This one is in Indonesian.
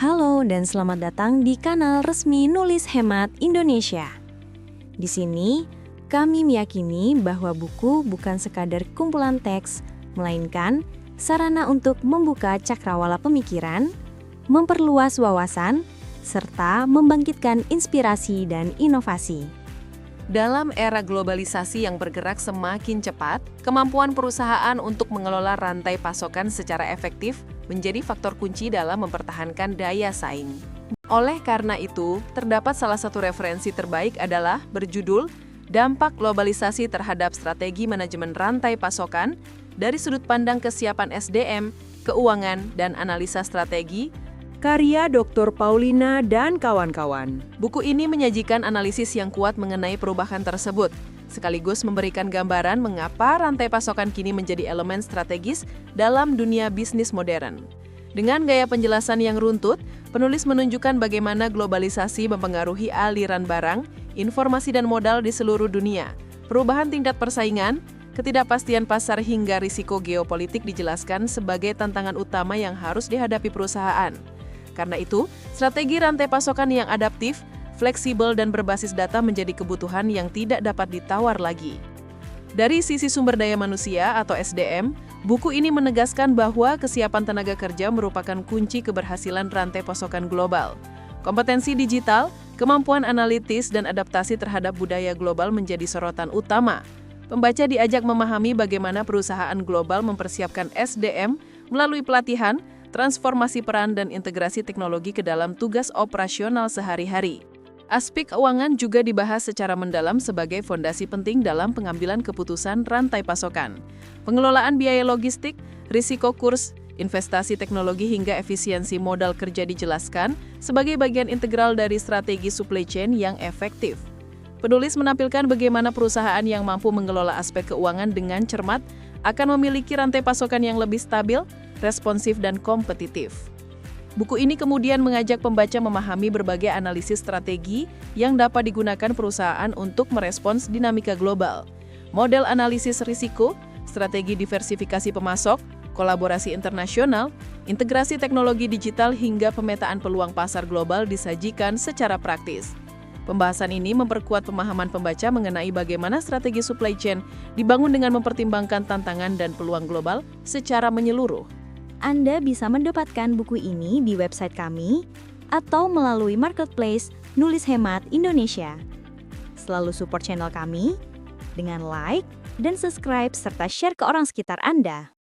Halo dan selamat datang di kanal resmi Nulis Hemat Indonesia. Di sini, kami meyakini bahwa buku bukan sekadar kumpulan teks, melainkan sarana untuk membuka cakrawala pemikiran, memperluas wawasan, serta membangkitkan inspirasi dan inovasi. Dalam era globalisasi yang bergerak semakin cepat, kemampuan perusahaan untuk mengelola rantai pasokan secara efektif menjadi faktor kunci dalam mempertahankan daya saing. Oleh karena itu, terdapat salah satu referensi terbaik adalah berjudul Dampak Globalisasi Terhadap Strategi Manajemen Rantai Pasokan dari Sudut Pandang Kesiapan SDM, Keuangan, dan Analisa Strategi, karya Dr. Paulina dan kawan-kawan. Buku ini menyajikan analisis yang kuat mengenai perubahan tersebut, sekaligus memberikan gambaran mengapa rantai pasokan kini menjadi elemen strategis dalam dunia bisnis modern. Dengan gaya penjelasan yang runtut, penulis menunjukkan bagaimana globalisasi mempengaruhi aliran barang, informasi dan modal di seluruh dunia. Perubahan tingkat persaingan, ketidakpastian pasar hingga risiko geopolitik dijelaskan sebagai tantangan utama yang harus dihadapi perusahaan. Karena itu, strategi rantai pasokan yang adaptif, fleksibel, dan berbasis data menjadi kebutuhan yang tidak dapat ditawar lagi. Dari sisi sumber daya manusia atau SDM, buku ini menegaskan bahwa kesiapan tenaga kerja merupakan kunci keberhasilan rantai pasokan global. Kompetensi digital, kemampuan analitis, dan adaptasi terhadap budaya global menjadi sorotan utama. Pembaca diajak memahami bagaimana perusahaan global mempersiapkan SDM melalui pelatihan, transformasi peran, dan integrasi teknologi ke dalam tugas operasional sehari-hari. Aspek keuangan juga dibahas secara mendalam sebagai fondasi penting dalam pengambilan keputusan rantai pasokan. Pengelolaan biaya logistik, risiko kurs, investasi teknologi hingga efisiensi modal kerja dijelaskan sebagai bagian integral dari strategi supply chain yang efektif. Penulis menampilkan bagaimana perusahaan yang mampu mengelola aspek keuangan dengan cermat akan memiliki rantai pasokan yang lebih stabil, responsif, dan kompetitif. Buku ini kemudian mengajak pembaca memahami berbagai analisis strategi yang dapat digunakan perusahaan untuk merespons dinamika global. Model analisis risiko, strategi diversifikasi pemasok, kolaborasi internasional, integrasi teknologi digital hingga pemetaan peluang pasar global disajikan secara praktis. Pembahasan ini memperkuat pemahaman pembaca mengenai bagaimana strategi supply chain dibangun dengan mempertimbangkan tantangan dan peluang global secara menyeluruh. Anda bisa mendapatkan buku ini di website kami atau melalui marketplace Nulis Hemat Indonesia. Selalu support channel kami dengan like dan subscribe serta share ke orang sekitar Anda.